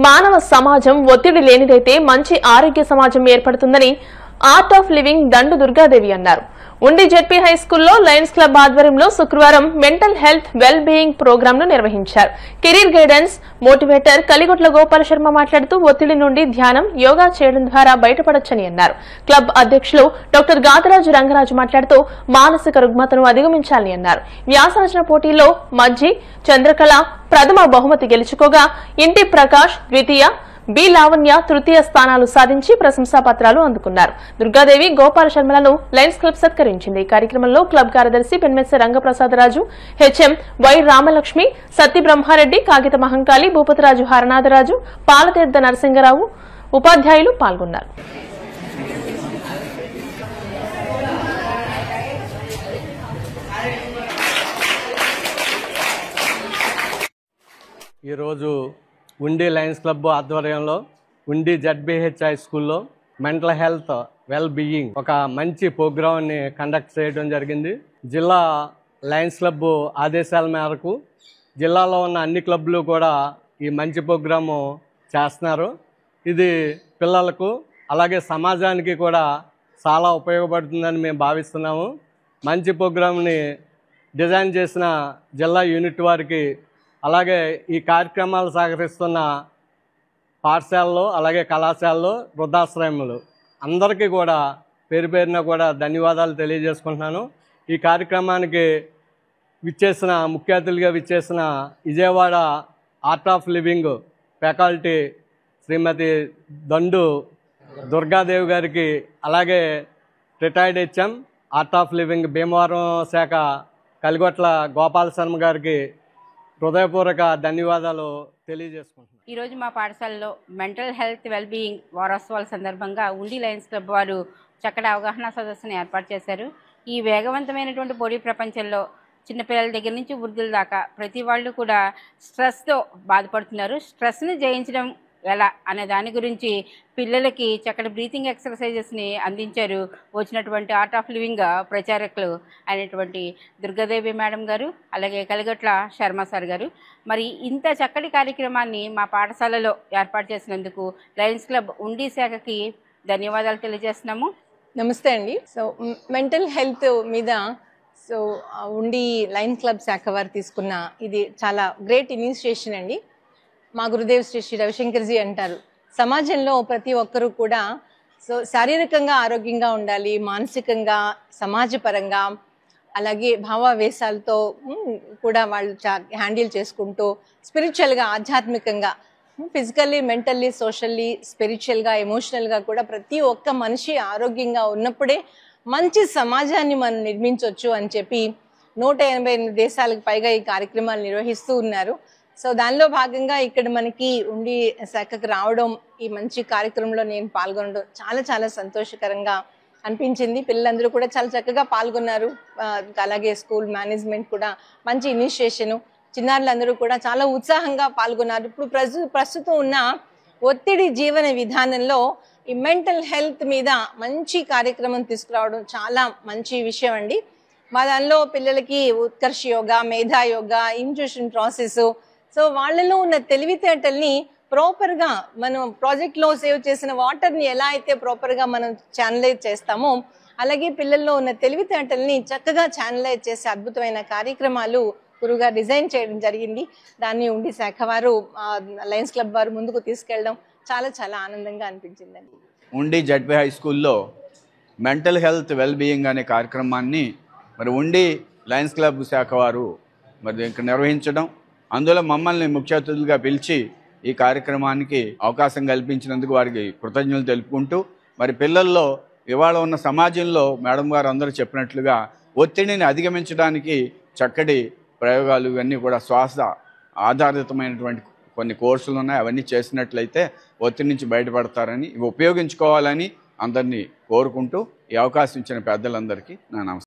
మానవ సమాజం ఒత్తిడి లేనిదైతే మంచి ఆరోగ్య సమాజం ఏర్పడుతుందని ఆర్ట్ ఆఫ్ లివింగ్ దండు దుర్గాదేవి అన్నారు. ఉండి జెడ్పీ హై స్కూల్లో లయన్స్ క్లబ్ ఆధ్వర్యంలో శుక్రవారం mental health well being programme ను నిర్వహించారు. Career guidance motivator Kaligotla Gopala Sharma మాట్లాడుతూ ఒత్తిడి నుండి ధ్యానం, యోగా చేయడం ద్వారా బయటపడొచ్చని అన్నారు. క్లబ్ అధ్యక్షులు డాక్టర్ గాదరాజు రంగరాజు మాట్లాడుతూ మానసిక రుగ్మతను అధిగమించాలని అన్నారు. వ్యాసరచన పోటీల్లో మజ్జి, చంద్రకళ ప్రథమ బహుమతి గెలుచుకోగా ఇంటి ప్రకాష్ ద్వితీయ, బి లావణ్య తృతీయ స్థానాలు సాధించి ప్రశంసా పత్రాలు అందుకున్నారు. దుర్గాదేవి, గోపాల శర్మలను లయన్స్ క్లబ్ సత్కరించింది. ఈ కార్యక్రమంలో క్లబ్ కార్యదర్శి పెన్మెస్స రంగప్రసాదరాజు, హెచ్ఎం వై రామలక్ష్మి, సత్తి బ్రహ్మారెడ్డి, కాగిత మహంకాళి, భూపతిరాజు హరనాథరాజు, పాలతీర్థ నరసింగరావు ఉపాధ్యాయులు పాల్గొన్నారు. ఈరోజు ఉండి లయన్స్ క్లబ్ ఆధ్వర్యంలో ఉండి జెడ్బీహెచ్ హై స్కూల్లో మెంటల్ హెల్త్ వెల్ బీయింగ్ ఒక మంచి ప్రోగ్రామ్ని కండక్ట్ చేయడం జరిగింది. జిల్లా లయన్స్ క్లబ్ ఆదేశాల మేరకు జిల్లాలో ఉన్న అన్ని క్లబ్లు కూడా ఈ మంచి ప్రోగ్రాము చేస్తున్నారు. ఇది పిల్లలకు అలాగే సమాజానికి కూడా చాలా ఉపయోగపడుతుందని మేము భావిస్తున్నాము. మంచి ప్రోగ్రామ్ని డిజైన్ చేసిన జిల్లా యూనిట్ వారికి, అలాగే ఈ కార్యక్రమాలు సహకరిస్తున్న పాఠశాలలో అలాగే కళాశాలలో వృద్ధాశ్రయములు అందరికీ కూడా పేరు పేరున కూడా ధన్యవాదాలు తెలియజేసుకుంటున్నాను. ఈ కార్యక్రమానికి ముఖ్య అతిథిగా విచ్చేసిన Vijayawada art of living faculty Srimati Dandu Durgadevi గారికి, అలాగే retired HM art of living Bhimavaram శాఖ కలిగొట్ల గోపాల శర్మ గారికి హృదయపూర్వక ధన్యవాదాలు తెలియజేసుకుంటున్నాను. ఈరోజు మా పాఠశాలలో మెంటల్ హెల్త్ వెల్ బీయింగ్ వారోత్సవాల సందర్భంగా ఉండి లయన్స్ క్లబ్ వారు చక్కటి అవగాహన సదస్సును ఏర్పాటు చేశారు. ఈ వేగవంతమైనటువంటి పోటీ ప్రపంచంలో చిన్నపిల్లల దగ్గర నుంచి వృద్ధుల దాకా ప్రతి వాళ్ళు కూడా స్ట్రెస్తో బాధపడుతున్నారు. స్ట్రెస్ని జయించడం ఎలా అనే దాని గురించి పిల్లలకి చక్కటి బ్రీతింగ్ ఎక్సర్సైజెస్ని అందించారు వచ్చినటువంటి ఆర్ట్ ఆఫ్ లివింగ్ ప్రచారకులు అయినటువంటి దుర్గాదేవి మేడం గారు, అలాగే కలిగొట్ల శర్మ సార్ గారు. మరి ఇంత చక్కటి కార్యక్రమాన్ని మా పాఠశాలలో ఏర్పాటు చేసినందుకు లయన్స్ క్లబ్ ఉండి శాఖకి ధన్యవాదాలు తెలియజేస్తున్నాము. నమస్తే అండి. సో మెంటల్ హెల్త్ మీద ఉండి లయన్స్ క్లబ్ శాఖ వారు తీసుకున్న ఇది చాలా గ్రేట్ ఇనిషియేషన్ అండి. మా గురుదేవ్ శ్రీ రవిశంకర్జీ అంటారు, సమాజంలో ప్రతి ఒక్కరూ కూడా శారీరకంగా ఆరోగ్యంగా ఉండాలి, మానసికంగా, సమాజపరంగా, అలాగే భావావేశాలతో కూడా వాళ్ళు హ్యాండిల్ చేసుకుంటూ స్పిరిచువల్గా, ఆధ్యాత్మికంగా, ఫిజికల్లీ, మెంటల్లీ, సోషల్లీ, స్పిరిచువల్గా, ఎమోషనల్గా కూడా ప్రతి ఒక్క మనిషి ఆరోగ్యంగా ఉన్నప్పుడే మంచి సమాజాన్ని మనం నిర్మించవచ్చు అని చెప్పి 188 దేశాలకు పైగా ఈ కార్యక్రమాలు నిర్వహిస్తూ ఉన్నారు. సో దానిలో భాగంగా ఇక్కడ మనకి ఉండి శాఖకు రావడం, ఈ మంచి కార్యక్రమంలో నేను పాల్గొనడం చాలా చాలా సంతోషకరంగా అనిపించింది. పిల్లలందరూ కూడా చాలా చక్కగా పాల్గొన్నారు. అలాగే స్కూల్ మేనేజ్మెంట్ కూడా మంచి ఇనిషియేషను, చిన్నారులందరూ కూడా చాలా ఉత్సాహంగా పాల్గొన్నారు. ఇప్పుడు ప్రస్తుతం ఉన్న ఒత్తిడి జీవన విధానంలో ఈ మెంటల్ హెల్త్ మీద మంచి కార్యక్రమం తీసుకురావడం చాలా మంచి విషయం అండి. మా దానిలో పిల్లలకి ఉత్కర్ష యోగా, మేధా యోగా, ఇంట్యూషన్ ప్రాసెస్, సో వాళ్ళలో ఉన్న తెలివితేటల్ని ప్రాపర్గా మనం ప్రాజెక్ట్లో సేవ్ చేసిన వాటర్ని ఎలా అయితే ప్రాపర్గా మనం ఛానలైజ్ చేస్తామో, అలాగే పిల్లల్లో ఉన్న తెలివితేటల్ని చక్కగా ఛానలైజ్ చేసే అద్భుతమైన కార్యక్రమాలు గురువుగా డిజైన్ చేయడం జరిగింది. దాన్ని ఉండి శాఖ వారు, లయన్స్ క్లబ్ వారు ముందుకు తీసుకెళ్ళడం చాలా చాలా ఆనందంగా అనిపించిందండి. ఉండి జెడ్పీ హై స్కూల్లో మెంటల్ హెల్త్ వెల్ బీయింగ్ అనే కార్యక్రమాన్ని మరి ఉండి లయన్స్ క్లబ్ శాఖ వారు మరి ఇక్కడ నిర్వహించడం, అందులో మమ్మల్ని ముఖ్య అతిథులుగా పిలిచి ఈ కార్యక్రమానికి అవకాశం కల్పించినందుకు వారికి కృతజ్ఞతలు తెలుపుకుంటూ, మరి పిల్లల్లో ఇవాళ ఉన్న సమాజంలో మేడం గారు అందరూ చెప్పినట్లుగా ఒత్తిడిని అధిగమించడానికి చక్కటి ప్రయోగాలు ఇవన్నీ కూడా శ్వాస ఆధారితమైనటువంటి కొన్ని కోర్సులు ఉన్నాయి. అవన్నీ చేసినట్లయితే ఒత్తిడి నుంచి బయటపడతారని, ఇవి ఉపయోగించుకోవాలని అందరినీ కోరుకుంటూ ఈ అవకాశం ఇచ్చిన పెద్దలందరికీ నా నమస్కారం.